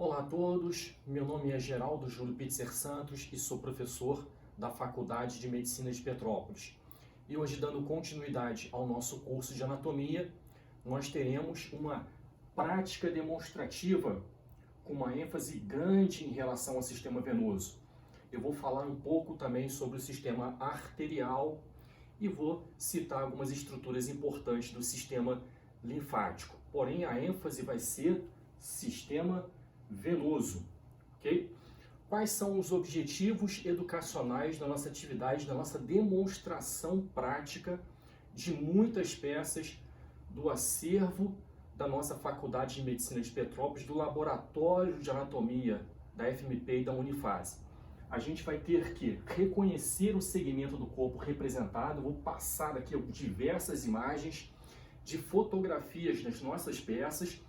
Olá a todos, meu nome é Geraldo Júlio Pitzer Santos e sou professor da Faculdade de Medicina de Petrópolis. E hoje, dando continuidade ao nosso curso de anatomia, nós teremos uma prática demonstrativa com uma ênfase grande em relação ao sistema venoso. Eu vou falar um pouco também sobre o sistema arterial e vou citar algumas estruturas importantes do sistema linfático. Porém, a ênfase vai ser sistema venoso, ok? Quais são os objetivos educacionais da nossa atividade, da nossa demonstração prática de muitas peças do acervo da nossa Faculdade de Medicina de Petrópolis, do Laboratório de Anatomia da FMP e da Unifase? A gente vai ter que reconhecer o segmento do corpo representado. Vou passar aqui diversas imagens de fotografias das nossas peças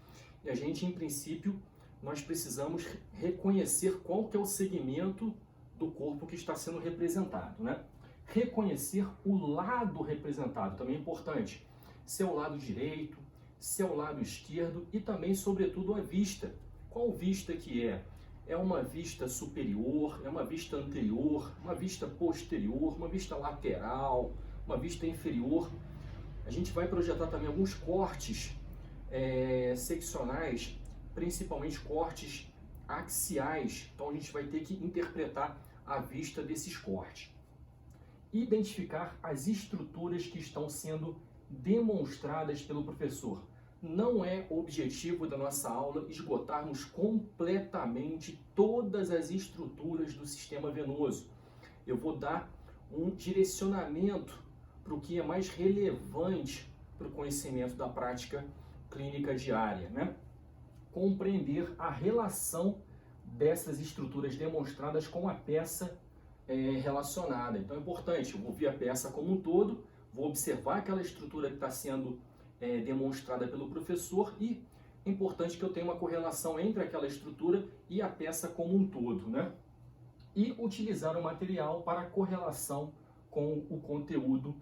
e a gente, em princípio, nós precisamos reconhecer qual que é o segmento do corpo que está sendo representado, né? Reconhecer o lado representado, também é importante. Se é o lado direito, se é o lado esquerdo e também, sobretudo, a vista. Qual vista que é? É uma vista superior, é uma vista anterior, uma vista posterior, uma vista lateral, uma vista inferior. A gente vai projetar também alguns cortes seccionais, principalmente cortes axiais. Então a gente vai ter que interpretar a vista desses cortes. Identificar as estruturas que estão sendo demonstradas pelo professor. Não é objetivo da nossa aula esgotarmos completamente todas as estruturas do sistema venoso. Eu vou dar um direcionamento para o que é mais relevante para o conhecimento da prática clínica diária, né? Compreender a relação dessas estruturas demonstradas com a peça relacionada. Então é importante, eu vou ver a peça como um todo, vou observar aquela estrutura que está sendo demonstrada pelo professor e é importante que eu tenha uma correlação entre aquela estrutura e a peça como um todo, né? E utilizar o material para correlação com o conteúdo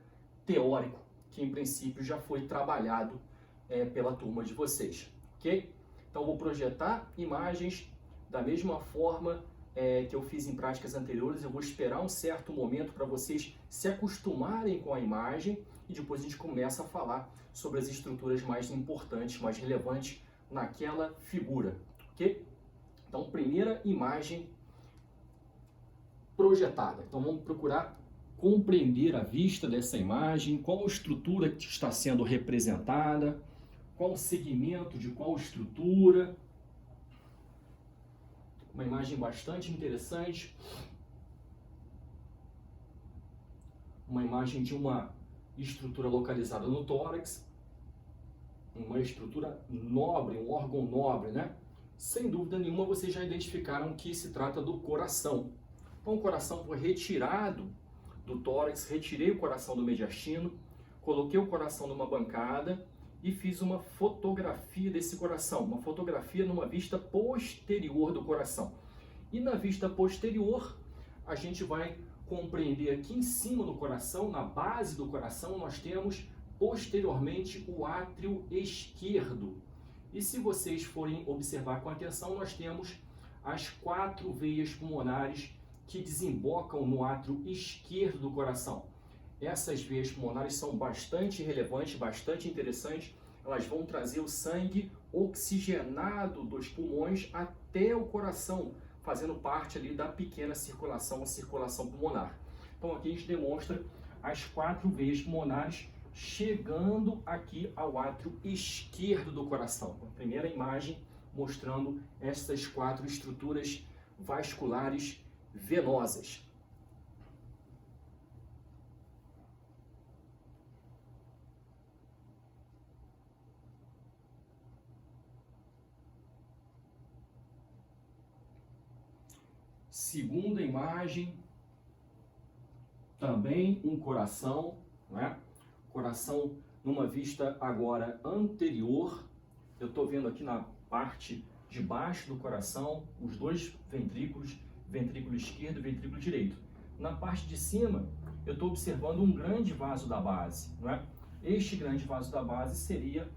teórico, que em princípio já foi trabalhado pela turma de vocês, ok? Então, vou projetar imagens da mesma forma que eu fiz em práticas anteriores. Eu vou esperar um certo momento para vocês se acostumarem com a imagem e depois a gente começa a falar sobre as estruturas mais importantes, mais relevantes naquela figura, ok? Então, primeira imagem projetada. Então, vamos procurar compreender a vista dessa imagem, qual a estrutura que está sendo representada, qual o segmento de qual estrutura. Uma imagem bastante interessante. Uma imagem de uma estrutura localizada no tórax. Uma estrutura nobre, um órgão nobre, né? Sem dúvida nenhuma, vocês já identificaram que se trata do coração. Então, o coração foi retirado do tórax, retirei o coração do mediastino, coloquei o coração numa bancada e fiz uma fotografia desse coração, uma fotografia numa vista posterior do coração. E na vista posterior, a gente vai compreender aqui em cima do coração, na base do coração, nós temos posteriormente o átrio esquerdo. E se vocês forem observar com atenção, nós temos as 4 veias pulmonares que desembocam no átrio esquerdo do coração. Essas veias pulmonares são bastante relevantes, bastante interessantes. Elas vão trazer o sangue oxigenado dos pulmões até o coração, fazendo parte ali da pequena circulação, a circulação pulmonar. Então aqui a gente demonstra as 4 veias pulmonares chegando aqui ao átrio esquerdo do coração. A primeira imagem mostrando essas 4 estruturas vasculares venosas. Segunda imagem, também um coração, né? Coração numa vista agora anterior. Eu estou vendo aqui na parte de baixo do coração os 2 ventrículos, ventrículo esquerdo e ventrículo direito. Na parte de cima, eu estou observando um grande vaso da base, né? Este grande vaso da base seria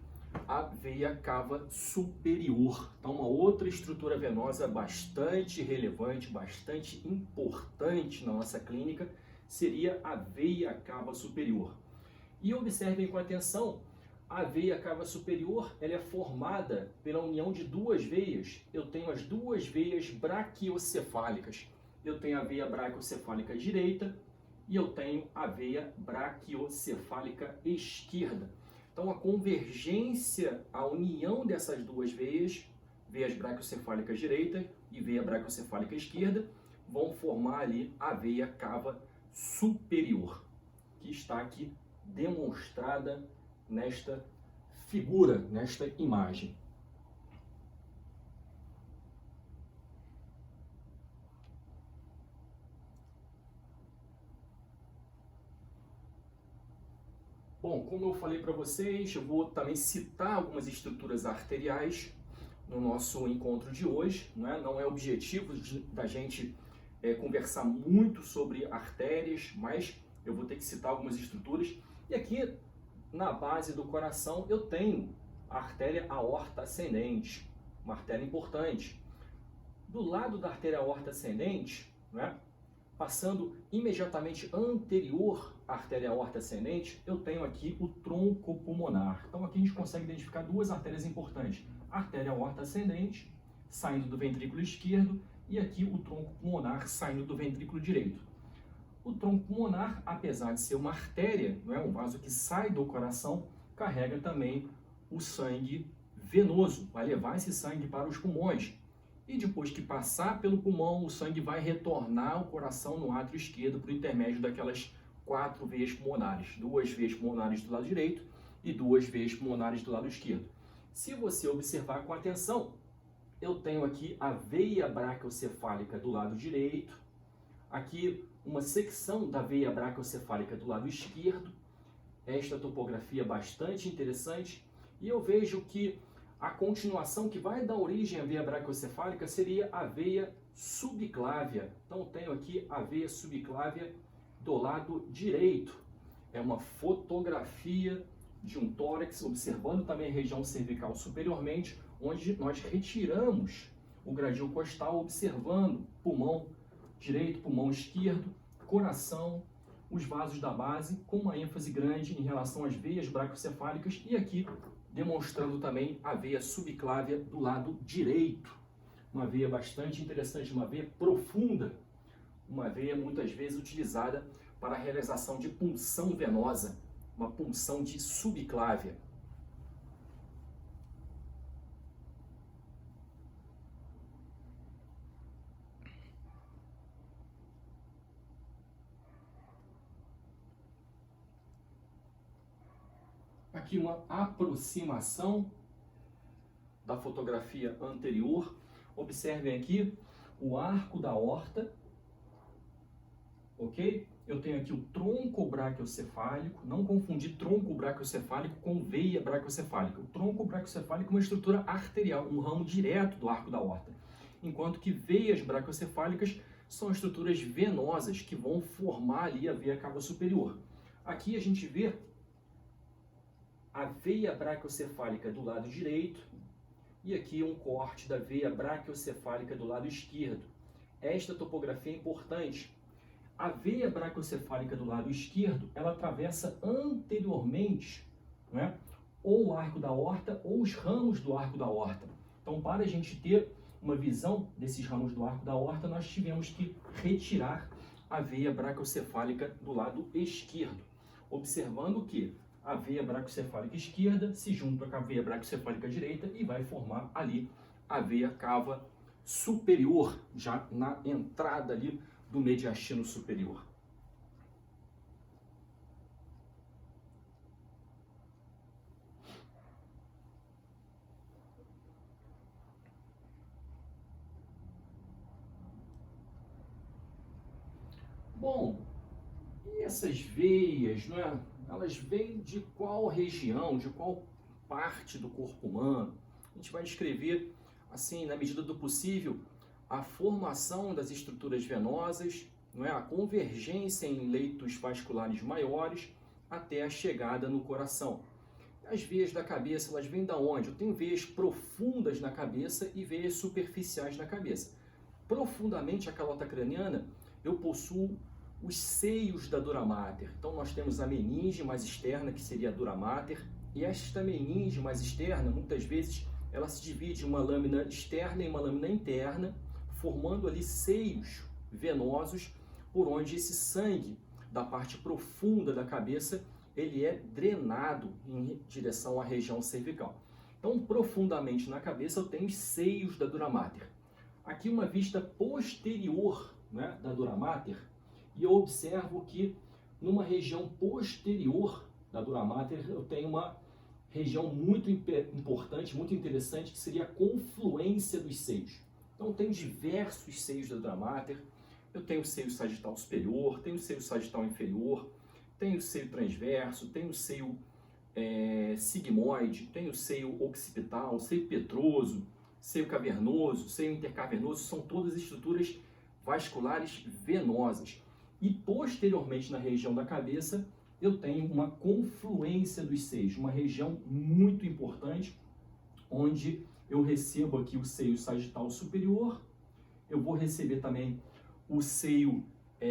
a veia cava superior. Então, uma outra estrutura venosa bastante relevante, bastante importante na nossa clínica seria a veia cava superior. E observem com atenção, a veia cava superior ela é formada pela união de duas veias. Eu tenho as duas veias braquiocefálicas. Eu tenho a veia braquiocefálica direita e eu tenho a veia braquiocefálica esquerda. Então, a convergência, a união dessas duas veias, veias braquiocefálicas direita e veia braquiocefálica esquerda, vão formar ali a veia cava superior, que está aqui demonstrada nesta figura, nesta imagem. Bom, como eu falei para vocês, eu vou também citar algumas estruturas arteriais no nosso encontro de hoje. Não é objetivo da gente conversar muito sobre artérias, mas eu vou ter que citar algumas estruturas. E aqui, na base do coração, eu tenho a artéria aorta ascendente, uma artéria importante. Do lado da artéria aorta ascendente, passando imediatamente anterior à artéria aorta ascendente, eu tenho aqui o tronco pulmonar. Então aqui a gente consegue identificar duas artérias importantes. A artéria aorta ascendente, saindo do ventrículo esquerdo, e aqui o tronco pulmonar saindo do ventrículo direito. O tronco pulmonar, apesar de ser uma artéria, um vaso que sai do coração, carrega também o sangue venoso, vai levar esse sangue para os pulmões. E depois que passar pelo pulmão, o sangue vai retornar ao coração no átrio esquerdo por intermédio daquelas 4 veias pulmonares. 2 veias pulmonares do lado direito e 2 veias pulmonares do lado esquerdo. Se você observar com atenção, eu tenho aqui a veia braquiocefálica do lado direito, aqui uma secção da veia braquiocefálica do lado esquerdo, esta topografia é bastante interessante, e eu vejo que a continuação que vai dar origem à veia braquiocefálica seria a veia subclávia. Então, eu tenho aqui a veia subclávia do lado direito. É uma fotografia de um tórax, observando também a região cervical superiormente, onde nós retiramos o gradil costal, observando pulmão direito, pulmão esquerdo, coração, os vasos da base, com uma ênfase grande em relação às veias braquiocefálicas, e aqui demonstrando também a veia subclávia do lado direito. Uma veia bastante interessante, uma veia profunda, uma veia muitas vezes utilizada para a realização de punção venosa, uma punção de subclávia. Aqui uma aproximação da fotografia anterior. Observem aqui o arco da aorta, ok? Eu tenho aqui o tronco braquiocefálico, não confundir tronco braquiocefálico com veia braquiocefálica. O tronco braquiocefálico é uma estrutura arterial, um ramo direto do arco da aorta, enquanto que veias braquiocefálicas são estruturas venosas que vão formar ali a veia cava superior. Aqui a gente vê a veia braquiocefálica do lado direito e aqui um corte da veia braquiocefálica do lado esquerdo. Esta topografia é importante. A veia braquiocefálica do lado esquerdo, ela atravessa anteriormente, ou o arco da aorta ou os ramos do arco da aorta. Então, para a gente ter uma visão desses ramos do arco da aorta, nós tivemos que retirar a veia braquiocefálica do lado esquerdo, observando que a veia braquiocefálica esquerda se junta com a veia braquiocefálica direita e vai formar ali a veia cava superior, já na entrada ali do mediastino superior. Bom, e essas veias, elas vêm de qual região, de qual parte do corpo humano? A gente vai descrever, assim, na medida do possível, a formação das estruturas venosas, a convergência em leitos vasculares maiores até a chegada no coração. As veias da cabeça, elas vêm da onde? Eu tenho veias profundas na cabeça e veias superficiais na cabeça. Profundamente, a calota craniana, eu possuo os seios da dura mater. Então, nós temos a meninge mais externa, que seria a dura mater, e esta meninge mais externa, muitas vezes, ela se divide em uma lâmina externa e uma lâmina interna, formando ali seios venosos, por onde esse sangue da parte profunda da cabeça, ele é drenado em direção à região cervical. Então, profundamente na cabeça, eu tenho os seios da dura mater. Aqui uma vista posterior, né, da dura mater, e eu observo que numa região posterior da dura mater, eu tenho uma região muito importante, muito interessante, que seria a confluência dos seios. Então, eu tenho diversos seios da dura mater. Eu tenho o seio sagital superior, tenho o seio sagital inferior, tenho o seio transverso, tenho o seio sigmoide, tenho o seio occipital, seio petroso, seio cavernoso, seio intercavernoso, são todas estruturas vasculares venosas. E posteriormente na região da cabeça, eu tenho uma confluência dos seios, uma região muito importante, onde eu recebo aqui o seio sagital superior, eu vou receber também o seio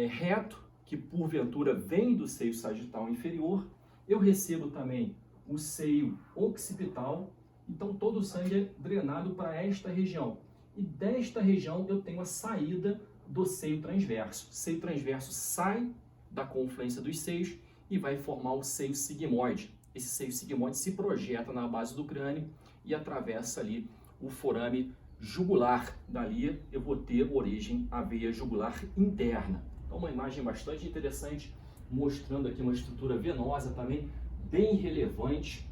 reto, que porventura vem do seio sagital inferior, eu recebo também o seio occipital, então todo o sangue é drenado para esta região. E desta região eu tenho a saída do seio transverso. O seio transverso sai da confluência dos seios e vai formar o seio sigmoide. Esse seio sigmoide se projeta na base do crânio e atravessa ali o forame jugular. Dali eu vou ter origem a veia jugular interna. Então, uma imagem bastante interessante, mostrando aqui uma estrutura venosa também bem relevante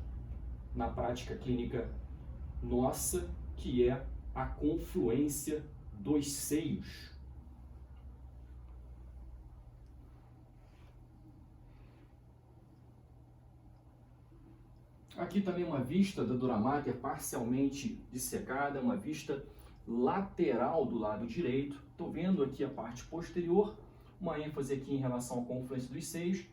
na prática clínica nossa, que é a confluência dos seios. Aqui também uma vista da dura mater parcialmente dissecada, uma vista lateral do lado direito. Estou vendo aqui a parte posterior, uma ênfase aqui em relação à confluência dos seios.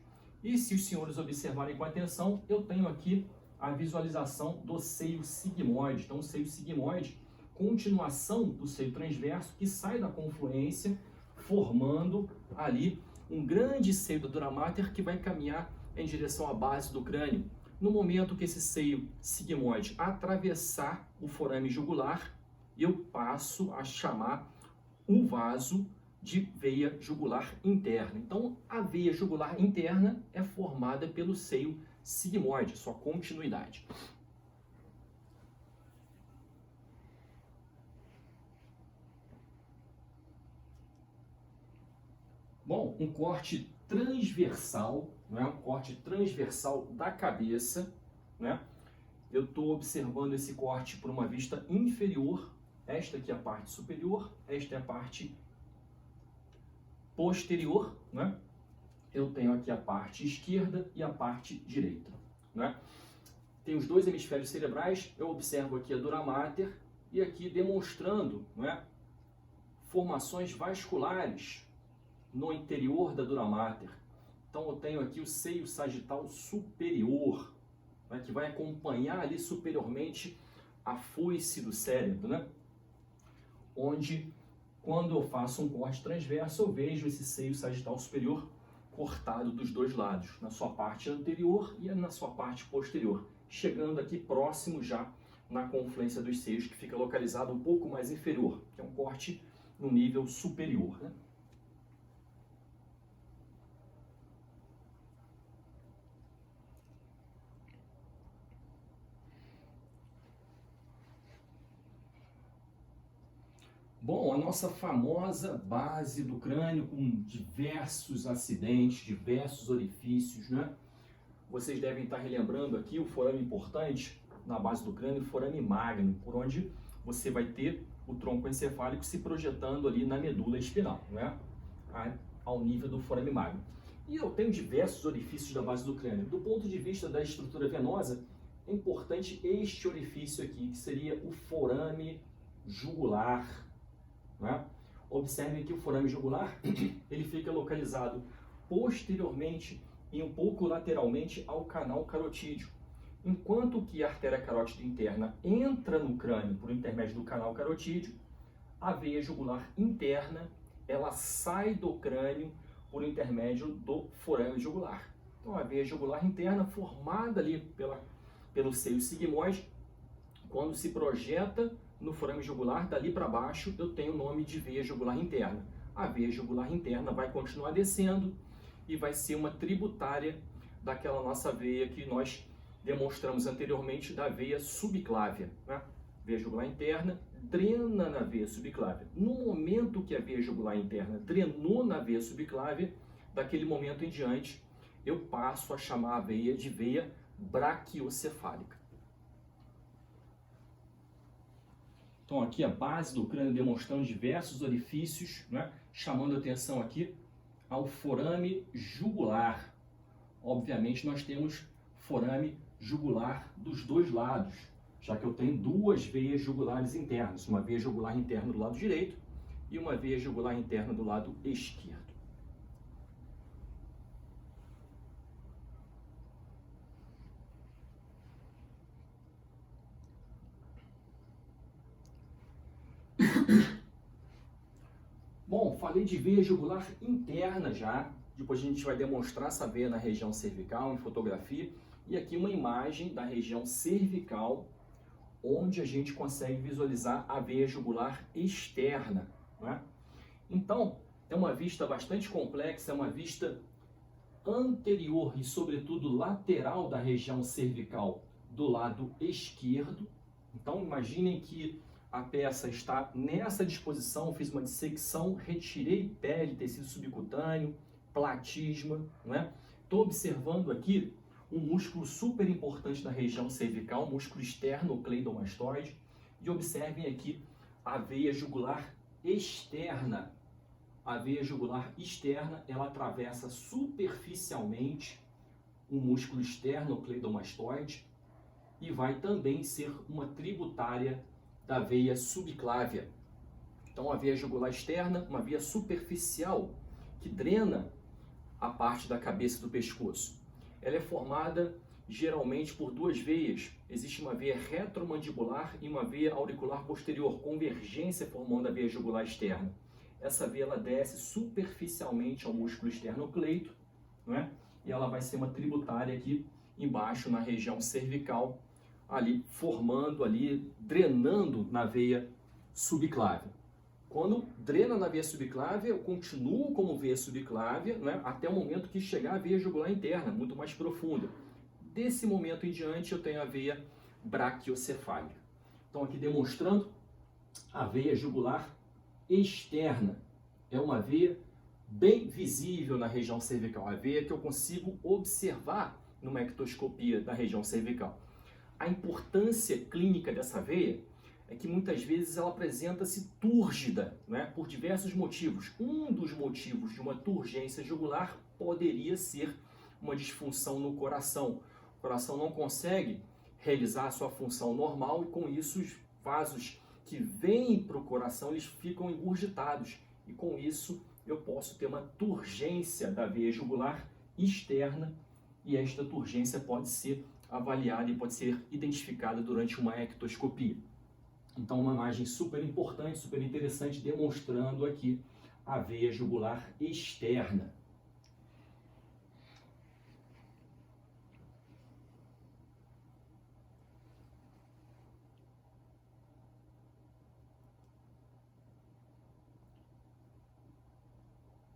E se os senhores observarem com atenção, eu tenho aqui a visualização do seio sigmoide. Então, o seio sigmoide, continuação do seio transverso, que sai da confluência, formando ali um grande seio da dura mater que vai caminhar em direção à base do crânio. No momento que esse seio sigmoide atravessar o forame jugular, eu passo a chamar o vaso de veia jugular interna. Então, a veia jugular interna é formada pelo seio sigmoide, sua continuidade. Bom, um corte transversal, né? Um corte transversal da cabeça, né? Eu estou observando esse corte por uma vista inferior. Esta aqui é a parte superior, esta é a parte posterior, né? Eu tenho aqui a parte esquerda e a parte direita, né? Tem os dois hemisférios cerebrais. Eu observo aqui a dura mater e aqui demonstrando, né, formações vasculares no interior da dura mater. Então eu tenho aqui o seio sagital superior, né, que vai acompanhar ali superiormente a foice do cérebro, né? Onde, quando eu faço um corte transverso, eu vejo esse seio sagital superior cortado dos dois lados, na sua parte anterior e na sua parte posterior, chegando aqui próximo já na confluência dos seios, que fica localizado um pouco mais inferior, que é um corte no nível superior, né? Bom, a nossa famosa base do crânio com diversos acidentes, diversos orifícios, né? Vocês devem estar relembrando aqui o forame importante na base do crânio, o forame magno, por onde você vai ter o tronco encefálico se projetando ali na medula espinal, né? Ao nível do forame magno. E eu tenho diversos orifícios da base do crânio. Do ponto de vista da estrutura venosa, é importante este orifício aqui, que seria o forame jugular, né? Observem que o forame jugular ele fica localizado posteriormente e um pouco lateralmente ao canal carotídeo. Enquanto que a artéria carótida interna entra no crânio por intermédio do canal carotídeo, a veia jugular interna, ela sai do crânio por intermédio do forame jugular. Então, a veia jugular interna, formada ali pelo seio sigmoide, quando se projeta no forame jugular, dali para baixo, eu tenho o nome de veia jugular interna. A veia jugular interna vai continuar descendo e vai ser uma tributária daquela nossa veia que nós demonstramos anteriormente, da veia subclávia, né? Veia jugular interna drena na veia subclávia. No momento que a veia jugular interna drenou na veia subclávia, daquele momento em diante, eu passo a chamar a veia de veia braquiocefálica. Então, aqui a base do crânio demonstrando diversos orifícios, né? Chamando atenção aqui ao forame jugular. Obviamente, nós temos forame jugular dos dois lados, já que eu tenho duas veias jugulares internas, uma veia jugular interna do lado direito e uma veia jugular interna do lado esquerdo. Bom, falei de veia jugular interna já, depois a gente vai demonstrar essa veia na região cervical em fotografia, e aqui uma imagem da região cervical, onde a gente consegue visualizar a veia jugular externa, né? Então, é uma vista bastante complexa, é uma vista anterior e, sobretudo, lateral da região cervical do lado esquerdo. Então, imaginem que a peça está nessa disposição, fiz uma dissecção, retirei pele, tecido subcutâneo, platisma, né? Estou observando aqui um músculo super importante da região cervical, o músculo esternocleidomastoide, e observem aqui a veia jugular externa. A veia jugular externa, ela atravessa superficialmente o músculo esternocleidomastoide e vai também ser uma tributária da veia subclávia. Então, a veia jugular externa, uma veia superficial que drena a parte da cabeça do pescoço. Ela é formada geralmente por duas veias. Existe uma veia retromandibular e uma veia auricular posterior, convergência formando a veia jugular externa. Essa veia ela desce superficialmente ao músculo esternocleito, né? E ela vai ser uma tributária aqui embaixo na região cervical, ali formando ali, drenando na veia subclávia. Quando drena na veia subclávia, eu continuo como veia subclávia, né, até o momento que chegar a veia jugular interna, muito mais profunda. Desse momento em diante, eu tenho a veia braquiocefálica. Então, aqui demonstrando a veia jugular externa. É uma veia bem visível na região cervical, a veia que eu consigo observar numa ectoscopia da região cervical. A importância clínica dessa veia é que muitas vezes ela apresenta-se túrgida, né, por diversos motivos. Um dos motivos de uma turgência jugular poderia ser uma disfunção no coração. O coração não consegue realizar a sua função normal e com isso os vasos que vêm para o coração eles ficam engurgitados e com isso eu posso ter uma turgência da veia jugular externa e esta turgência pode ser avaliada e pode ser identificada durante uma ectoscopia. Então, uma imagem super importante, super interessante, demonstrando aqui a veia jugular externa.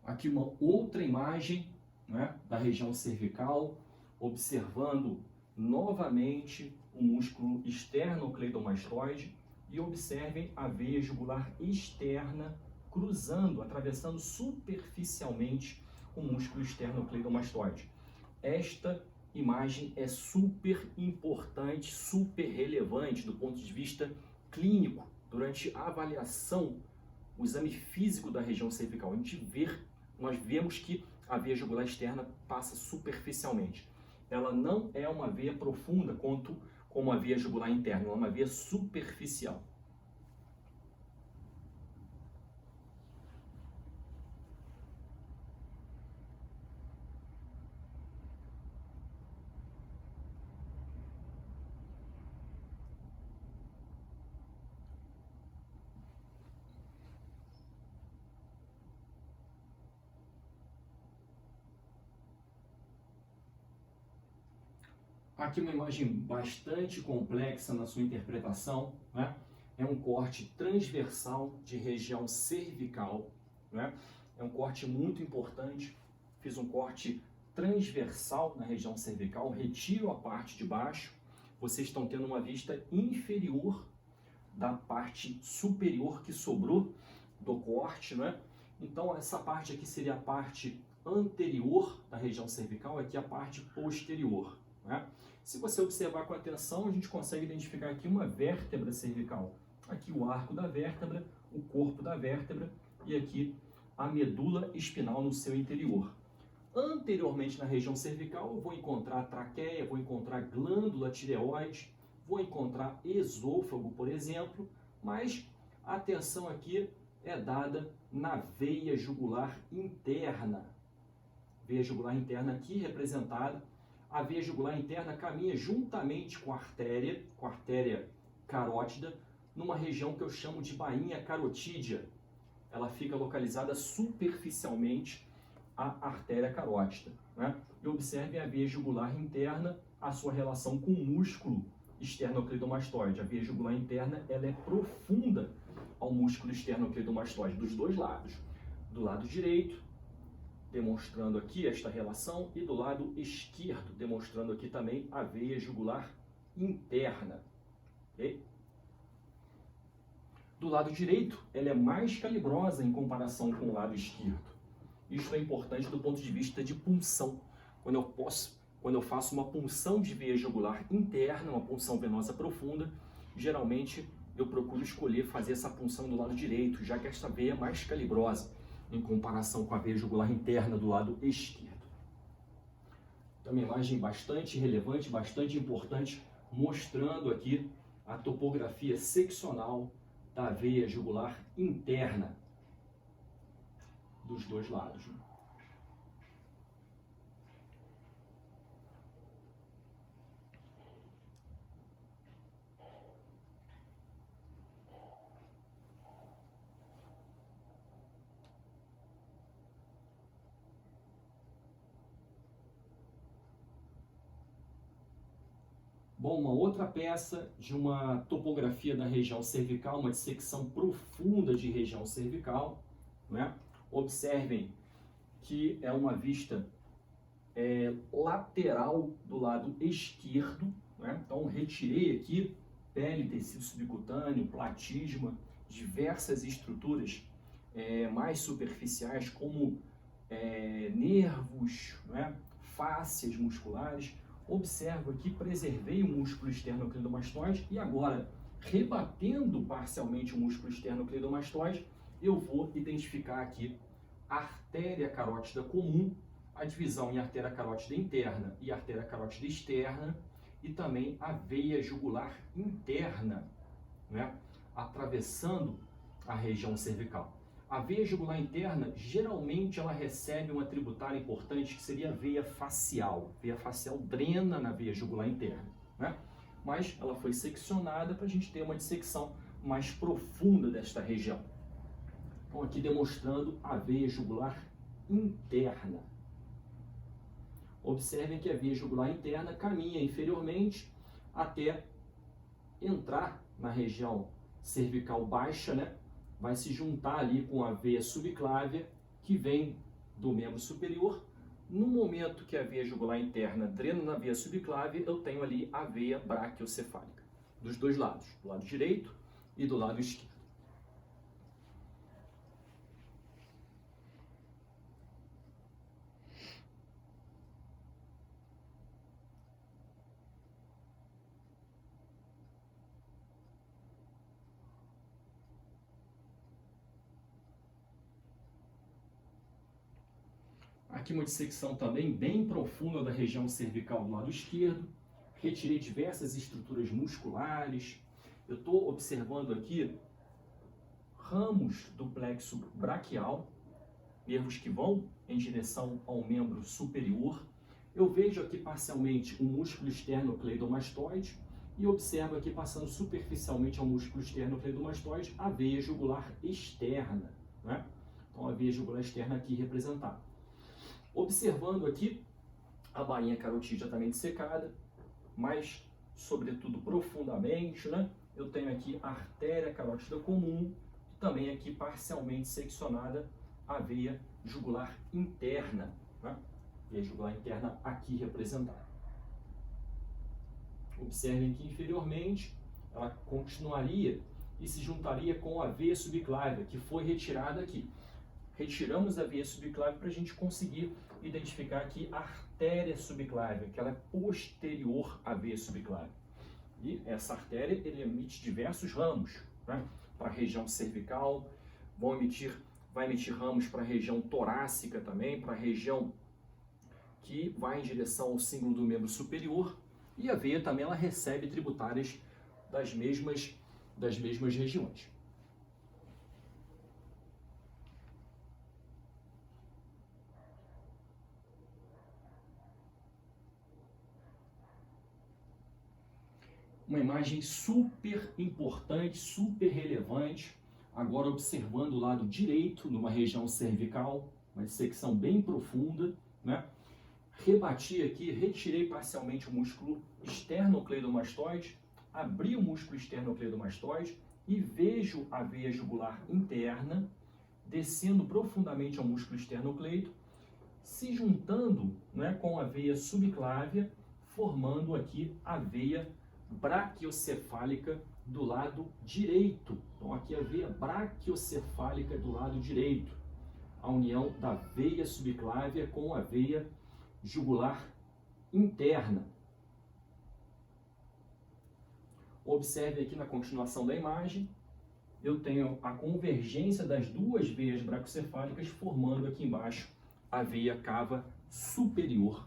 Aqui uma outra imagem, né, da região cervical, observando novamente o músculo esternocleidomastoide e observem a veia jugular externa cruzando, atravessando superficialmente o músculo esternocleidomastoide. Esta imagem é super importante, super relevante do ponto de vista clínico, durante a avaliação, o exame físico da região cervical. Nós vemos que a veia jugular externa passa superficialmente. Ela não é uma veia profunda como a veia jugular interna, ela é uma veia superficial. Aqui uma imagem bastante complexa na sua interpretação, né? É um corte transversal de região cervical, né? É um corte muito importante. Fiz um corte transversal na região cervical, retiro a parte de baixo. Vocês estão tendo uma vista inferior da parte superior que sobrou do corte, né? Então essa parte aqui seria a parte anterior da região cervical, aqui a parte posterior, né? Se você observar com atenção, a gente consegue identificar aqui uma vértebra cervical. Aqui o arco da vértebra, o corpo da vértebra e aqui a medula espinal no seu interior. Anteriormente na região cervical eu vou encontrar traqueia, vou encontrar glândula tireoide, vou encontrar esôfago, por exemplo, mas a atenção aqui é dada na veia jugular interna. Veia jugular interna aqui representada. A veia jugular interna caminha juntamente com a artéria carótida, numa região que eu chamo de bainha carotídea. Ela fica localizada superficialmente à artéria carótida, né? E observem a veia jugular interna, a sua relação com o músculo esternocleidomastoide. A veia jugular interna ela é profunda ao músculo esternocleidomastoide, dos dois lados. Do lado direito, demonstrando aqui esta relação, e do lado esquerdo, demonstrando aqui também a veia jugular interna. Okay? Do lado direito, ela é mais calibrosa em comparação com o lado esquerdo. Isso é importante do ponto de vista de punção. Quando eu faço uma punção de veia jugular interna, uma punção venosa profunda, geralmente eu procuro escolher fazer essa punção do lado direito, já que esta veia é mais calibrosa em comparação com a veia jugular interna do lado esquerdo. Então, uma imagem bastante relevante, bastante importante, mostrando aqui a topografia seccional da veia jugular interna dos dois lados. Bom, uma outra peça de uma topografia da região cervical, uma dissecção profunda de região cervical, né? Observem que é uma vista lateral do lado esquerdo, né? Então, retirei aqui pele, tecido subcutâneo, platisma, diversas estruturas mais superficiais, como nervos, né? Fáscias musculares. Observo aqui, preservei o músculo esternocleidomastoide e agora, rebatendo parcialmente o músculo esternocleidomastoide, eu vou identificar aqui a artéria carótida comum, a divisão em artéria carótida interna e artéria carótida externa, e também a veia jugular interna, né, atravessando a região cervical. A veia jugular interna, geralmente, ela recebe uma tributária importante, que seria a veia facial. A veia facial drena na veia jugular interna, né? Mas ela foi seccionada para a gente ter uma dissecção mais profunda desta região. Então, aqui demonstrando a veia jugular interna. Observem que a veia jugular interna caminha inferiormente até entrar na região cervical baixa, né? Vai se juntar ali com a veia subclávia, que vem do membro superior. No momento que a veia jugular interna drena na veia subclávia, eu tenho ali a veia braquiocefálica, dos dois lados, do lado direito e do lado esquerdo. Aqui uma dissecção também bem profunda da região cervical do lado esquerdo. Retirei diversas estruturas musculares. Eu estou observando aqui ramos do plexo braquial, nervos que vão em direção ao membro superior. Eu vejo aqui parcialmente o músculo esternocleidomastoide e observo aqui, passando superficialmente ao músculo esternocleidomastoide, a veia jugular externa, né? Então, a veia jugular externa aqui representada. Observando aqui a bainha carotídea também dissecada, mas sobretudo profundamente, né? Eu tenho aqui a artéria carótida comum e também aqui parcialmente seccionada a veia jugular interna, né? Veia jugular interna aqui representada. Observem que inferiormente ela continuaria e se juntaria com a veia subclávia, que foi retirada aqui. Retiramos a veia subclávia para a gente conseguir identificar aqui a artéria subclávia, que ela é posterior à veia subclávia. E essa artéria ele emite diversos ramos, né? Para a região cervical, vai emitir ramos para a região torácica também, para a região que vai em direção ao símbolo do membro superior. E a veia também ela recebe tributárias das mesmas regiões. Uma imagem super importante, super relevante, agora observando o lado direito, numa região cervical, uma dissecção bem profunda, né? Rebati aqui, retirei parcialmente o músculo esternocleidomastoide, abri o músculo esternocleidomastoide e vejo a veia jugular interna descendo profundamente ao músculo esternocleido, se juntando, né, com a veia subclávia, formando aqui a veia braquiocefálica do lado direito. Então aqui a veia braquiocefálica do lado direito, a união da veia subclávia com a veia jugular interna. Observe aqui na continuação da imagem, eu tenho a convergência das duas veias braquiocefálicas formando aqui embaixo a veia cava superior.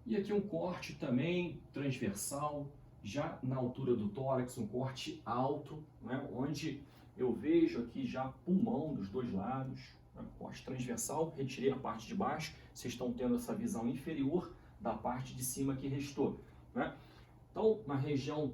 E aqui um corte também transversal, já na altura do tórax, um corte alto, né, onde eu vejo aqui já pulmão dos dois lados, né, corte transversal, retirei a parte de baixo, vocês estão tendo essa visão inferior da parte de cima que restou, né? Então, na região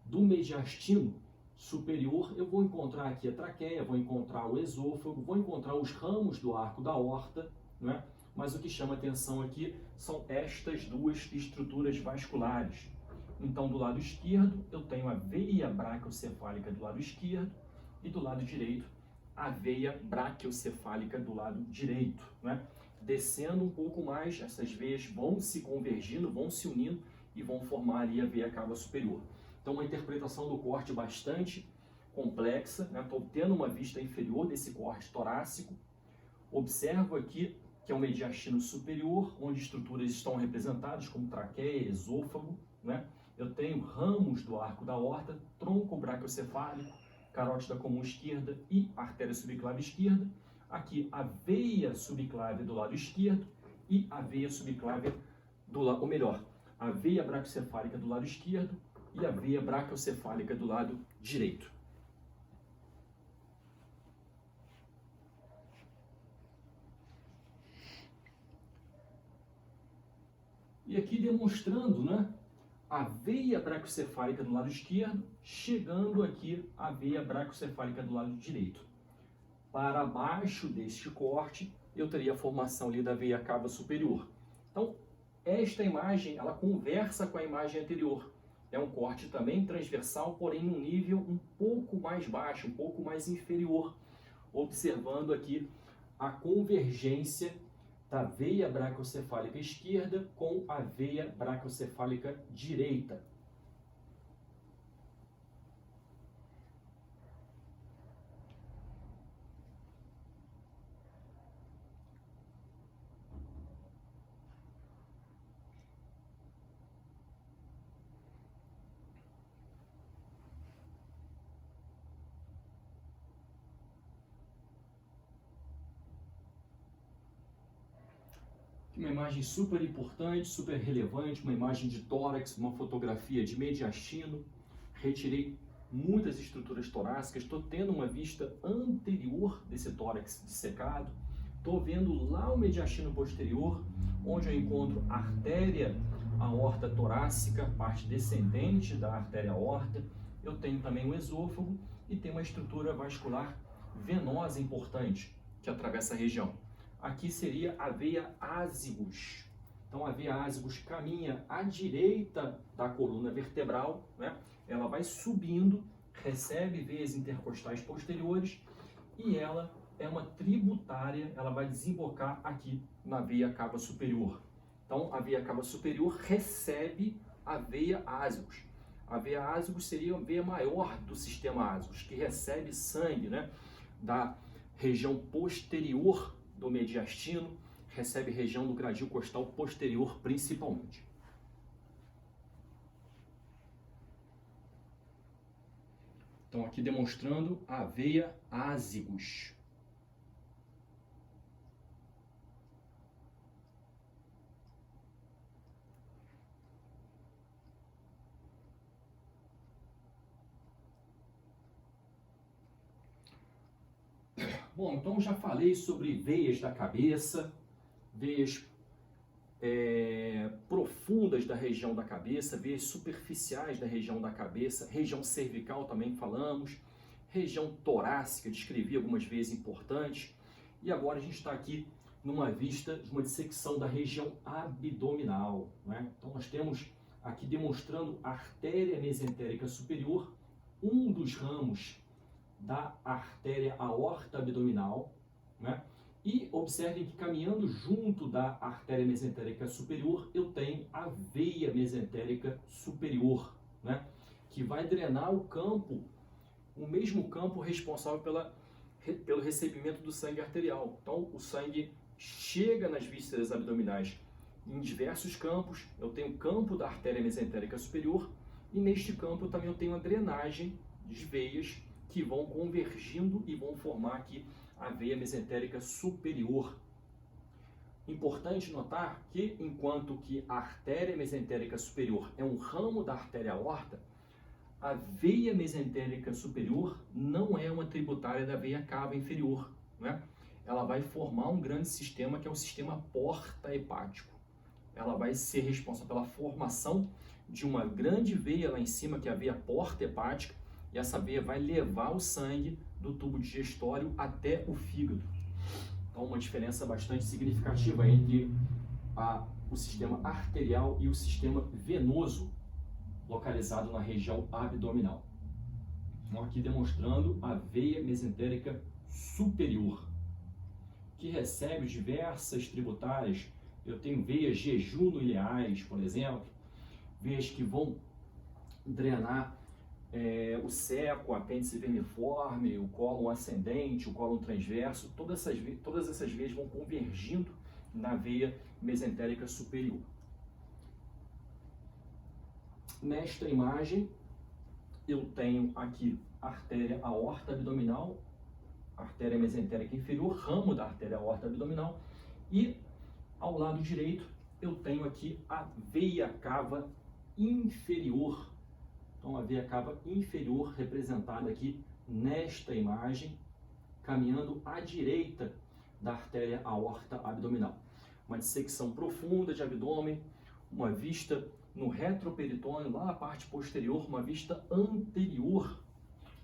do mediastino superior, eu vou encontrar aqui a traqueia, vou encontrar o esôfago, vou encontrar os ramos do arco da aorta, né? Mas o que chama atenção aqui são estas duas estruturas vasculares. Então, do lado esquerdo, eu tenho a veia braquiocefálica do lado esquerdo e do lado direito, a veia braquiocefálica do lado direito, né? Descendo um pouco mais, essas veias vão se convergindo, vão se unindo e vão formar ali a veia cava superior. Então, uma interpretação do corte bastante complexa, né? Estou tendo uma vista inferior desse corte torácico. Observo aqui que é o mediastino superior, onde estruturas estão representadas como traqueia, esôfago, né? Eu tenho ramos do arco da aorta, tronco braquiocefálico, carótida comum esquerda e artéria subclávia esquerda. Aqui a veia subclávia do lado esquerdo e a veia subclávia do lado, ou melhor, a veia braquiocefálica do lado esquerdo e a veia braquiocefálica do lado direito. E aqui demonstrando, né, a veia braquiocefálica do lado esquerdo, chegando aqui a veia braquiocefálica do lado direito. Para baixo deste corte, eu teria a formação ali da veia cava superior. Então, esta imagem, ela conversa com a imagem anterior. É um corte também transversal, porém num nível um pouco mais baixo, um pouco mais inferior. Observando aqui a convergência da veia braquiocefálica esquerda com a veia braquiocefálica direita. Uma imagem super importante, super relevante, uma imagem de tórax, uma fotografia de mediastino. Retirei muitas estruturas torácicas, estou tendo uma vista anterior desse tórax dissecado, estou vendo lá o mediastino posterior, onde eu encontro a artéria aorta torácica, parte descendente da artéria aorta. Eu tenho também o esôfago e tem uma estrutura vascular venosa importante que atravessa a região. Aqui seria a veia ásicos. Então a veia ásicos caminha à direita da coluna vertebral, né? Ela vai subindo, recebe veias intercostais posteriores e ela é uma tributária, ela vai desembocar aqui na veia cava superior. Então a veia cava superior recebe a veia ásicos. A veia ásicos seria a veia maior do sistema ásicos, que recebe sangue, né, da região posterior do mediastino, recebe região do gradil costal posterior principalmente. Então aqui demonstrando a veia ásicos. Bom, então já falei sobre veias da cabeça, veias profundas da região da cabeça, veias superficiais da região da cabeça, região cervical também falamos, região torácica, descrevi algumas veias importantes, e agora a gente está aqui numa vista de uma dissecção da região abdominal, né? Então nós temos aqui demonstrando a artéria mesentérica superior, um dos ramos da artéria aorta abdominal, né? E observem que caminhando junto da artéria mesentérica superior, eu tenho a veia mesentérica superior, né? Que vai drenar o campo, o mesmo campo responsável pelo recebimento do sangue arterial. Então, o sangue chega nas vísceras abdominais em diversos campos. Eu tenho o campo da artéria mesentérica superior e neste campo eu também tenho a drenagem de veias que vão convergindo e vão formar aqui a veia mesentérica superior. Importante notar que, enquanto que a artéria mesentérica superior é um ramo da artéria aorta, a veia mesentérica superior não é uma tributária da veia cava inferior, né? Ela vai formar um grande sistema que é o sistema porta-hepático. Ela vai ser responsável pela formação de uma grande veia lá em cima, que é a veia porta-hepática, e essa veia vai levar o sangue do tubo digestório até o fígado. Então, uma diferença bastante significativa entre o sistema arterial e o sistema venoso, localizado na região abdominal. Então, aqui demonstrando a veia mesentérica superior, que recebe diversas tributárias. Eu tenho veias jejuno-ileais, por exemplo, veias que vão drenar o seco, o apêndice vermiforme, o cólon ascendente, o cólon transverso, todas essas veias vão convergindo na veia mesentérica superior. Nesta imagem, eu tenho aqui a artéria aorta abdominal, artéria mesentérica inferior, ramo da artéria aorta abdominal, e ao lado direito eu tenho aqui a veia cava inferior. Então, a veia cava inferior representada aqui nesta imagem, caminhando à direita da artéria aorta abdominal. Uma dissecção profunda de abdômen, uma vista no retroperitônio, lá na parte posterior, uma vista anterior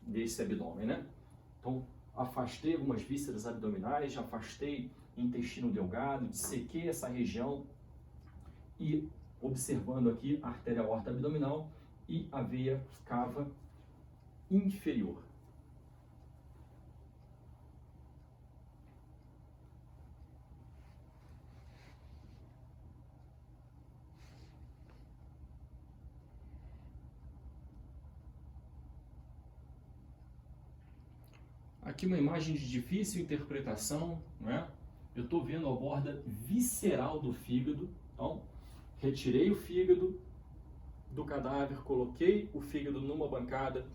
desse abdômen, né? Então, afastei algumas vísceras abdominais, afastei intestino delgado, dissequei essa região e observando aqui a artéria aorta abdominal e a veia cava inferior. Aqui uma imagem de difícil interpretação, né? Eu estou vendo a borda visceral do fígado. Então, retirei o fígado do cadáver, coloquei o fígado numa bancada,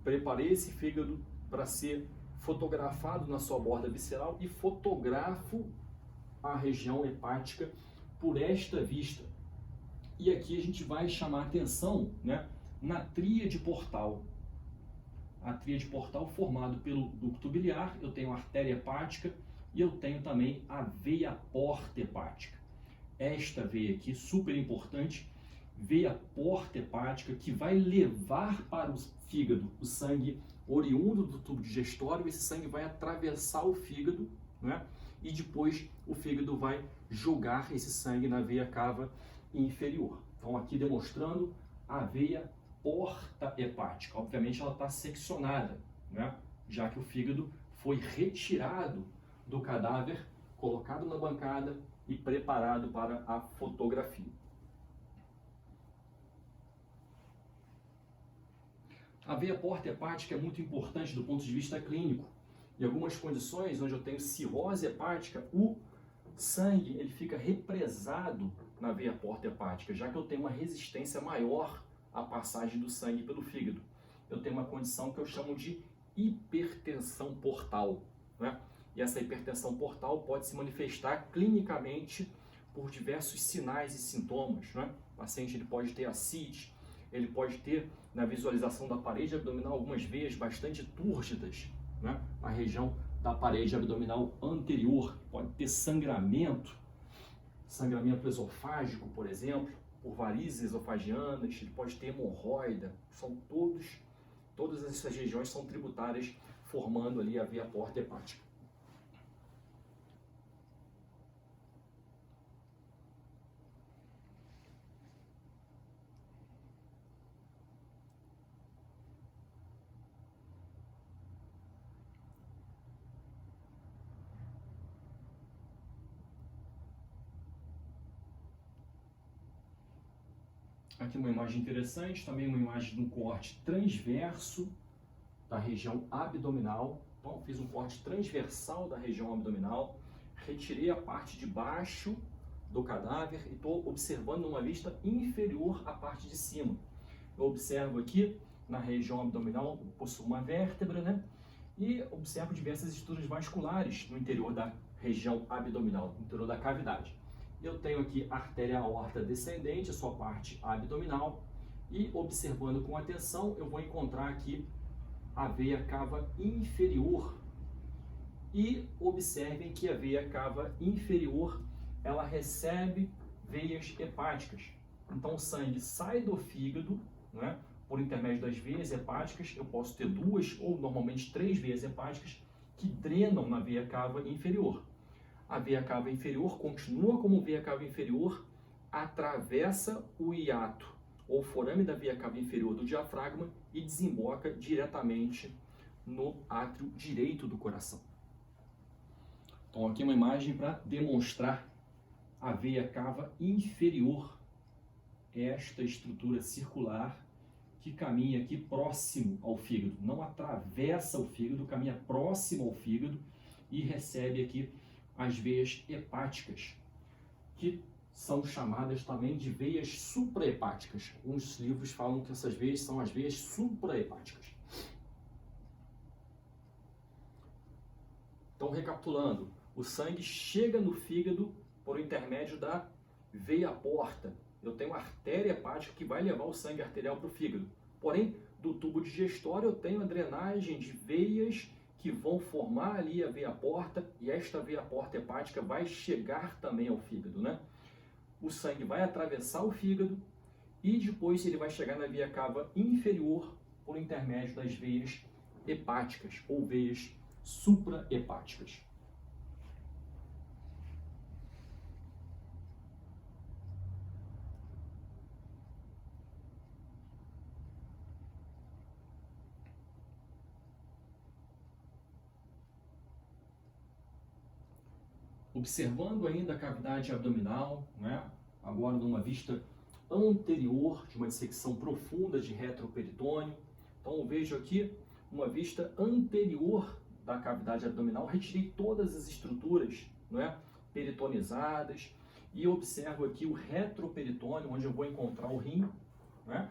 preparei esse fígado para ser fotografado na sua borda visceral e fotografo a região hepática por esta vista. E aqui a gente vai chamar atenção, né, na tríade portal. a tríade portal formado pelo ducto biliar, eu tenho a artéria hepática e eu tenho também a veia porta hepática. Esta veia aqui, super importante, veia porta hepática, que vai levar para o fígado o sangue oriundo do tubo digestório. Esse sangue vai atravessar o fígado, né? E depois o fígado vai jogar esse sangue na veia cava inferior. Então aqui demonstrando a veia porta hepática. Obviamente ela está seccionada, né? Já que o fígado foi retirado do cadáver, colocado na bancada e preparado para a fotografia. A veia porta hepática é muito importante do ponto de vista clínico. Em algumas condições onde eu tenho cirrose hepática, o sangue ele fica represado na veia porta hepática, já que eu tenho uma resistência maior à passagem do sangue pelo fígado. Eu tenho uma condição que eu chamo de hipertensão portal, né? E essa hipertensão portal pode se manifestar clinicamente por diversos sinais e sintomas, né? O paciente ele pode ter ascite, ele pode ter na visualização da parede abdominal algumas veias bastante túrgidas, né? Na região da parede abdominal anterior, pode ter sangramento esofágico, por exemplo, por varizes esofagianas, ele pode ter hemorroida. Todas essas regiões são tributárias, formando ali a veia porta hepática. Aqui uma imagem interessante, também uma imagem de um corte transverso da região abdominal. Então, fiz um corte transversal da região abdominal, retirei a parte de baixo do cadáver e estou observando numa vista inferior à parte de cima. Eu observo aqui na região abdominal, possuo uma vértebra, né? E observo diversas estruturas vasculares no interior da região abdominal, no interior da cavidade. Eu tenho aqui a artéria aorta descendente, a sua parte abdominal, e observando com atenção, eu vou encontrar aqui a veia cava inferior. E observem que a veia cava inferior, ela recebe veias hepáticas. Então o sangue sai do fígado, né, por intermédio das veias hepáticas. Eu posso ter 2 ou normalmente 3 veias hepáticas que drenam na veia cava inferior. A veia cava inferior continua como veia cava inferior, atravessa o hiato ou forame da veia cava inferior do diafragma e desemboca diretamente no átrio direito do coração. Então aqui uma imagem para demonstrar a veia cava inferior, esta estrutura circular que caminha aqui próximo ao fígado, não atravessa o fígado, caminha próximo ao fígado e recebe aqui as veias hepáticas, que são chamadas também de veias suprahepáticas. Alguns livros falam que essas veias são as veias suprahepáticas. Então, recapitulando, o sangue chega no fígado por intermédio da veia porta. Eu tenho a artéria hepática que vai levar o sangue arterial para o fígado. Porém, do tubo digestório eu tenho a drenagem de veias que vão formar ali a veia porta, e esta veia porta hepática vai chegar também ao fígado, né? O sangue vai atravessar o fígado e depois ele vai chegar na veia cava inferior por intermédio das veias hepáticas ou veias suprahepáticas. Observando ainda a cavidade abdominal, né? Agora numa vista anterior de uma dissecção profunda de retroperitônio. Então eu vejo aqui uma vista anterior da cavidade abdominal, retirei todas as estruturas, né, peritonizadas, e observo aqui o retroperitônio, onde eu vou encontrar o rim, né?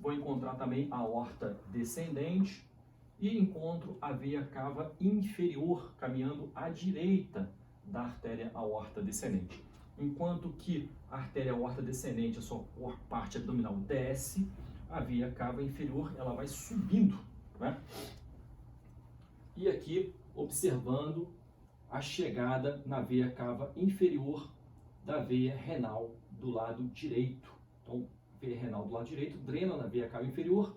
Vou encontrar também a aorta descendente e encontro a veia cava inferior caminhando à direita da artéria aorta descendente. Enquanto que a artéria aorta descendente, a sua parte abdominal desce, a veia cava inferior, ela vai subindo né? E aqui, observando a chegada na veia cava inferior da veia renal do lado direito. Então, a veia renal do lado direito drena na veia cava inferior,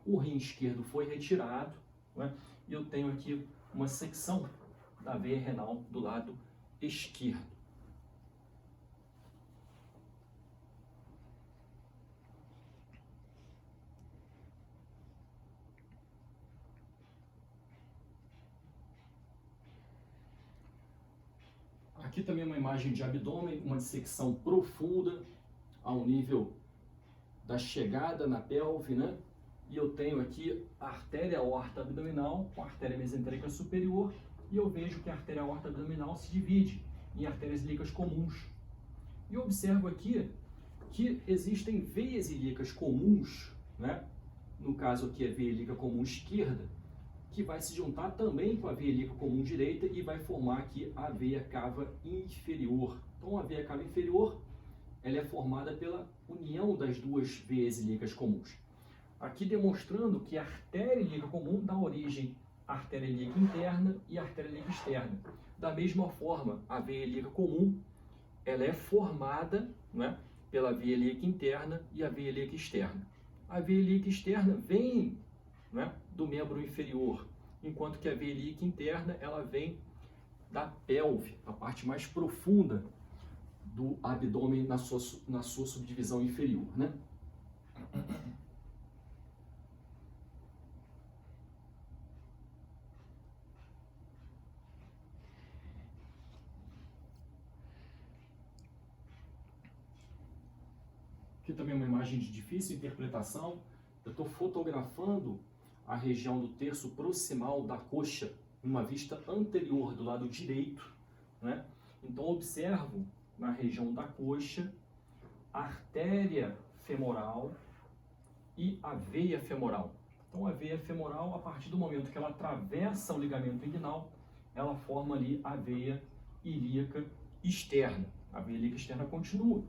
o rim esquerdo foi retirado, né? E eu tenho aqui uma secção da veia renal do lado esquerdo. Aqui também uma imagem de abdômen, uma dissecção profunda ao nível da chegada na pelve, né? E eu tenho aqui a artéria aorta abdominal com a artéria mesentérica superior, e eu vejo que a artéria aorta abdominal se divide em artérias ilíacas comuns. E eu observo aqui que existem veias ilíacas comuns, né? No caso aqui a veia ilíaca comum esquerda, que vai se juntar também com a veia ilíaca comum direita e vai formar aqui a veia cava inferior. Então a veia cava inferior, ela é formada pela união das duas veias ilíacas comuns. Aqui demonstrando que a artéria ilíaca comum dá origem à artéria ilíaca interna e à artéria ilíaca externa. Da mesma forma, a veia ilíaca comum, ela é formada, né, pela veia ilíaca interna e a veia ilíaca externa. A veia ilíaca externa vem, né, do membro inferior, enquanto que a veia ilíaca interna, ela vem da pelve, a parte mais profunda do abdômen na sua subdivisão inferior, né? Aqui também uma imagem de difícil interpretação. Eu estou fotografando a região do terço proximal da coxa, uma vista anterior do lado direito, né? Então observo na região da coxa a artéria femoral e a veia femoral. Então a veia femoral, a partir do momento que ela atravessa o ligamento inguinal, ela forma ali a veia ilíaca externa. A veia ilíaca externa continua.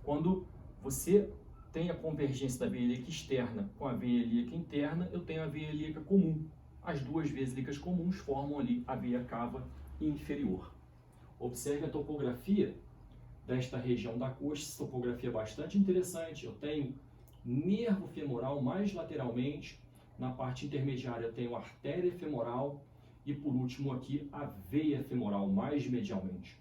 Quando você tem a convergência da veia ilíaca externa com a veia ilíaca interna, eu tenho a veia ilíaca comum. As duas veias ilíacas comuns formam ali a veia cava inferior. Observe a topografia desta região da coxa, essa topografia é bastante interessante. Eu tenho nervo femoral mais lateralmente, na parte intermediária eu tenho a artéria femoral e por último aqui a veia femoral mais medialmente.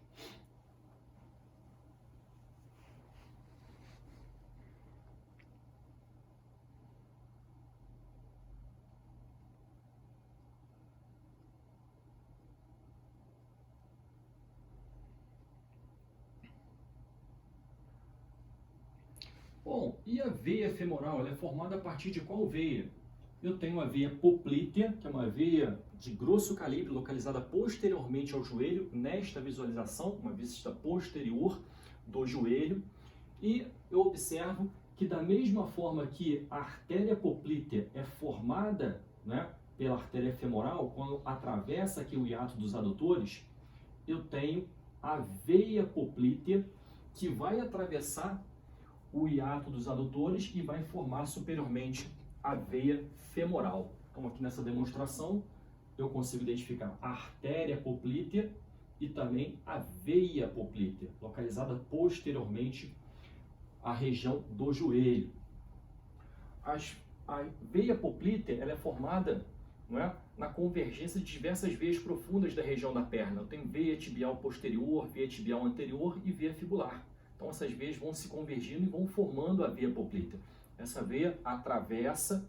Bom, e a veia femoral, ela é formada a partir de qual veia? Eu tenho a veia poplítea, que é uma veia de grosso calibre, localizada posteriormente ao joelho, nesta visualização, uma vista posterior do joelho. E eu observo que da mesma forma que a artéria poplítea é formada, né, pela artéria femoral, quando atravessa aqui o hiato dos adutores, eu tenho a veia poplítea que vai atravessar o hiato dos adutores e vai formar superiormente a veia femoral. Então aqui nessa demonstração eu consigo identificar a artéria poplítea e também a veia poplítea, localizada posteriormente à região do joelho. A veia poplítea, ela é formada, não é, na convergência de diversas veias profundas da região da perna. Eu tenho veia tibial posterior, veia tibial anterior e veia fibular. Então essas veias vão se convergindo e vão formando a veia poplítea. Essa veia atravessa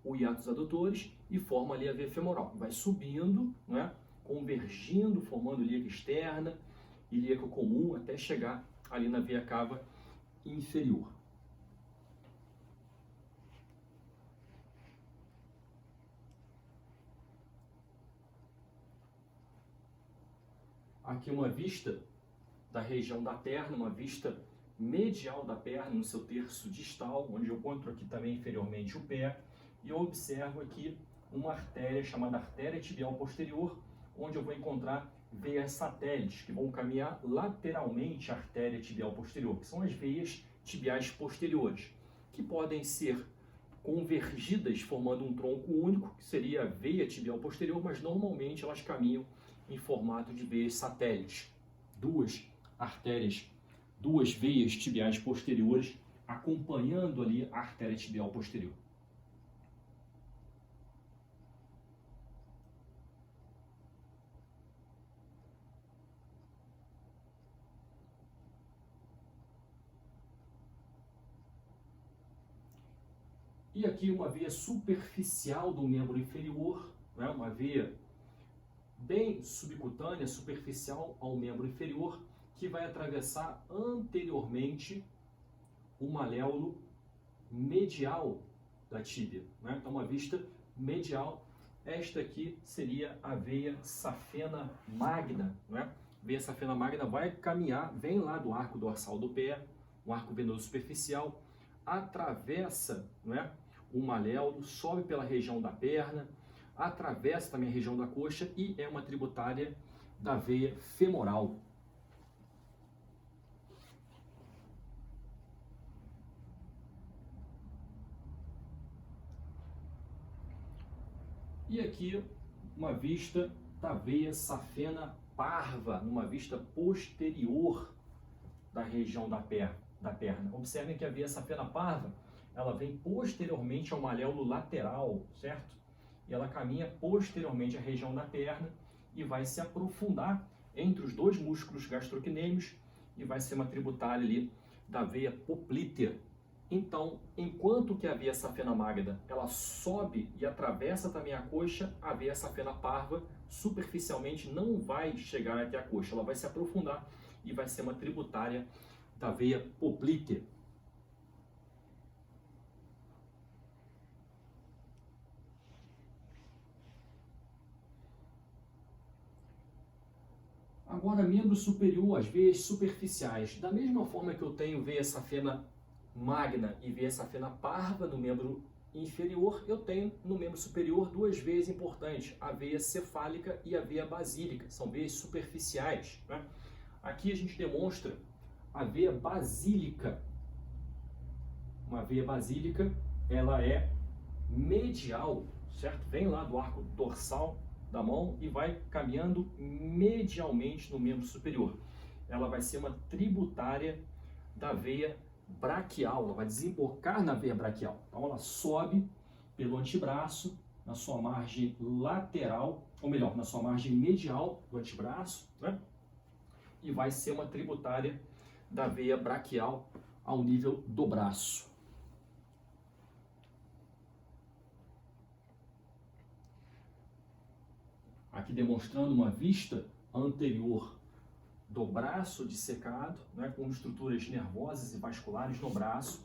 o hiato dos adutores e forma ali a veia femoral. Vai subindo, né, convergindo, formando ilíaca externa, ilíaca comum, até chegar ali na veia cava inferior. Aqui uma vista da região da perna, uma vista medial da perna, no seu terço distal, onde eu encontro aqui também inferiormente o pé, e eu observo aqui uma artéria chamada artéria tibial posterior, onde eu vou encontrar veias satélites, que vão caminhar lateralmente à artéria tibial posterior, que são as veias tibiais posteriores, que podem ser convergidas, formando um tronco único, que seria a veia tibial posterior, mas normalmente elas caminham em formato de veias satélites. Duas artérias, duas veias tibiais posteriores, acompanhando ali a artéria tibial posterior. E aqui uma veia superficial do membro inferior, né? Uma veia bem subcutânea, superficial ao membro inferior, que vai atravessar anteriormente o maléolo medial da tíbia, né? Então, uma vista medial. Esta aqui seria a veia safena magna, né? A veia safena magna vai caminhar, vem lá do arco dorsal do pé, um arco venoso superficial, atravessa, né, o maléolo, sobe pela região da perna, atravessa também a região da coxa e é uma tributária da veia femoral. E aqui uma vista da veia safena parva, numa vista posterior da região da perna. Observem que a veia safena parva, ela vem posteriormente ao maléolo lateral, certo? E ela caminha posteriormente à região da perna e vai se aprofundar entre os dois músculos gastrocnêmios e vai ser uma tributária ali da veia poplítea. Então, enquanto que a veia safena magna, ela sobe e atravessa também a coxa, a veia safena parva superficialmente não vai chegar até a coxa, ela vai se aprofundar e vai ser uma tributária da veia poplítea. Agora, membro superior, as veias superficiais. Da mesma forma que eu tenho veia safena magna e veia safena parva no membro inferior, eu tenho no membro superior duas veias importantes, a veia cefálica e a veia basílica. São veias superficiais, né? Aqui a gente demonstra a veia basílica. Uma veia basílica, ela é medial, certo? Vem lá do arco dorsal da mão e vai caminhando medialmente no membro superior. Ela vai ser uma tributária da veia braquial, ela vai desembocar na veia braquial. Então ela sobe pelo antebraço, na sua margem lateral, ou melhor, na sua margem medial do antebraço, né? E vai ser uma tributária da veia braquial ao nível do braço. Aqui demonstrando uma vista anterior do braço dissecado, né, com estruturas nervosas e vasculares no braço.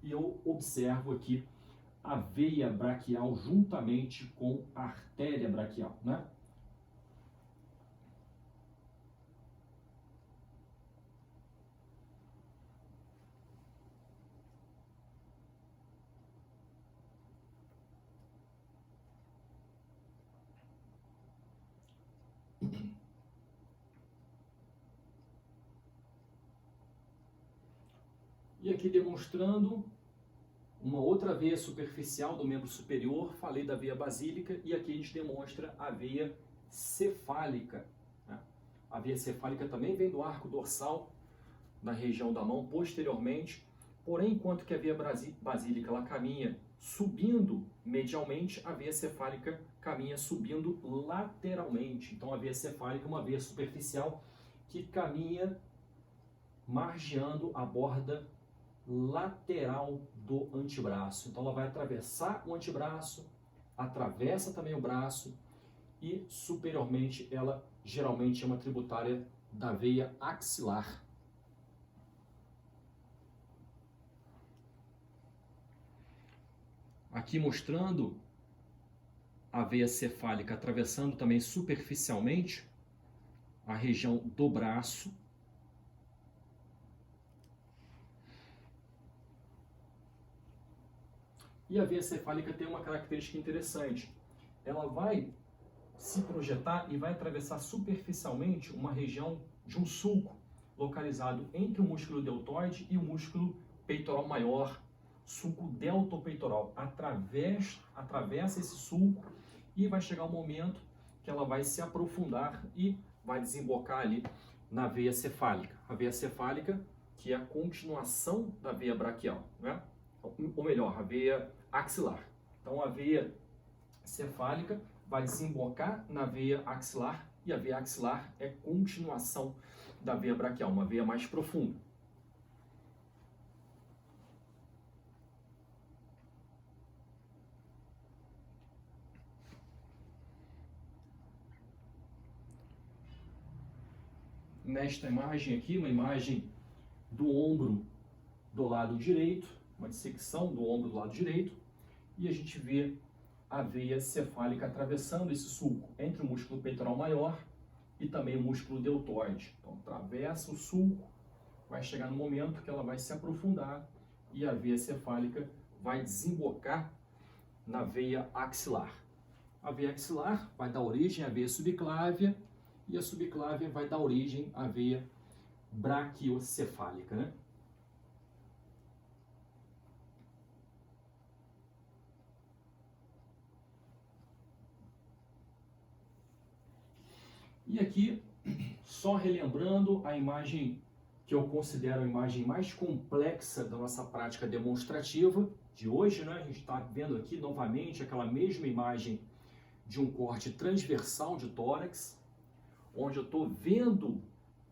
E eu observo aqui a veia braquial juntamente com a artéria braquial, né? E aqui demonstrando uma outra veia superficial do membro superior, falei da veia basílica, e aqui a gente demonstra a veia cefálica, né? A veia cefálica também vem do arco dorsal, na região da mão, posteriormente, porém, enquanto que a veia basílica ela caminha subindo medialmente, a veia cefálica caminha subindo lateralmente. Então, a veia cefálica é uma veia superficial que caminha margeando a borda lateral do antebraço. Então ela vai atravessar o antebraço, atravessa também o braço e superiormente ela geralmente é uma tributária da veia axilar. Aqui mostrando a veia cefálica atravessando também superficialmente a região do braço. E a veia cefálica tem uma característica interessante. Ela vai se projetar e vai atravessar superficialmente uma região de um sulco localizado entre o músculo deltoide e o músculo peitoral maior, sulco deltopeitoral, atravessa esse sulco e vai chegar um momento que ela vai se aprofundar e vai desembocar ali na veia cefálica. A veia cefálica, que é a continuação da veia braquial, né? Ou melhor, a veia axilar. Então a veia cefálica vai desembocar na veia axilar e a veia axilar é continuação da veia braquial, uma veia mais profunda. Nesta imagem aqui, uma imagem do ombro do lado direito, uma dissecção do ombro do lado direito, e a gente vê a veia cefálica atravessando esse sulco entre o músculo peitoral maior e também o músculo deltoide. Então, atravessa o sulco, vai chegar no momento que ela vai se aprofundar e a veia cefálica vai desembocar na veia axilar. A veia axilar vai dar origem à veia subclávia e a subclávia vai dar origem à veia braquiocefálica, né? E aqui, só relembrando a imagem que eu considero a imagem mais complexa da nossa prática demonstrativa de hoje, né? A gente está vendo aqui novamente aquela mesma imagem de um corte transversal de tórax, onde eu estou vendo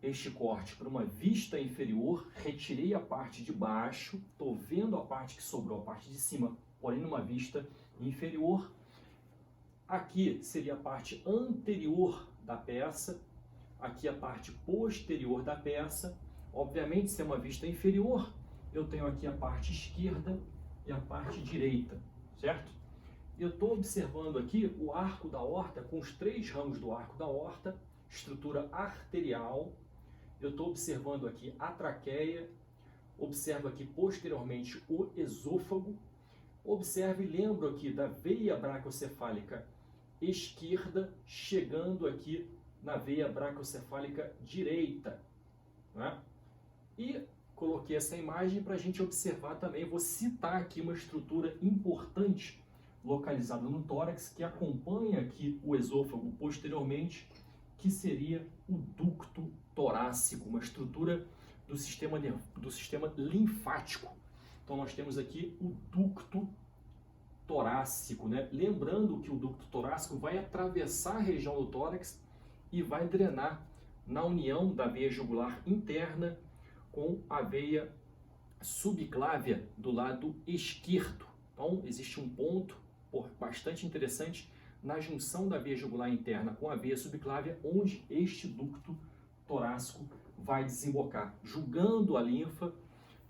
este corte para uma vista inferior, retirei a parte de baixo, estou vendo a parte que sobrou, a parte de cima, porém numa vista inferior. Aqui seria a parte anterior da peça, aqui a parte posterior da peça. Obviamente, se é uma vista inferior, eu tenho aqui a parte esquerda e a parte direita, certo? Eu estou observando aqui o arco da aorta, com os 3 ramos do arco da aorta, estrutura arterial. Eu estou observando aqui a traqueia, observo aqui posteriormente o esôfago, observo e lembro aqui da veia braquiocefálica esquerda, chegando aqui na veia braquiocefálica direita, né? E coloquei essa imagem para a gente observar também. Vou citar aqui uma estrutura importante localizada no tórax que acompanha aqui o esôfago posteriormente, que seria o ducto torácico, uma estrutura do sistema linfático. Então nós temos aqui o ducto torácico, né? Lembrando que o ducto torácico vai atravessar a região do tórax e vai drenar na união da veia jugular interna com a veia subclávia do lado esquerdo. Então existe um ponto bastante interessante na junção da veia jugular interna com a veia subclávia, onde este ducto torácico vai desembocar, jogando a linfa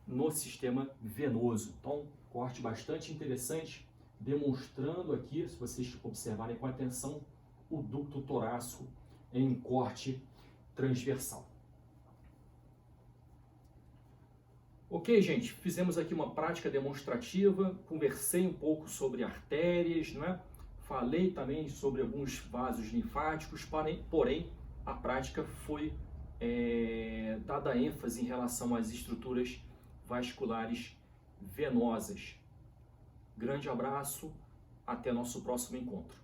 no sistema venoso. Então, corte bastante interessante, demonstrando aqui, se vocês observarem com atenção, o ducto torácico em corte transversal. Ok, gente, fizemos aqui uma prática demonstrativa, conversei um pouco sobre artérias, né? Falei também sobre alguns vasos linfáticos, porém a prática foi dada ênfase em relação às estruturas vasculares venosas. Grande abraço, até nosso próximo encontro.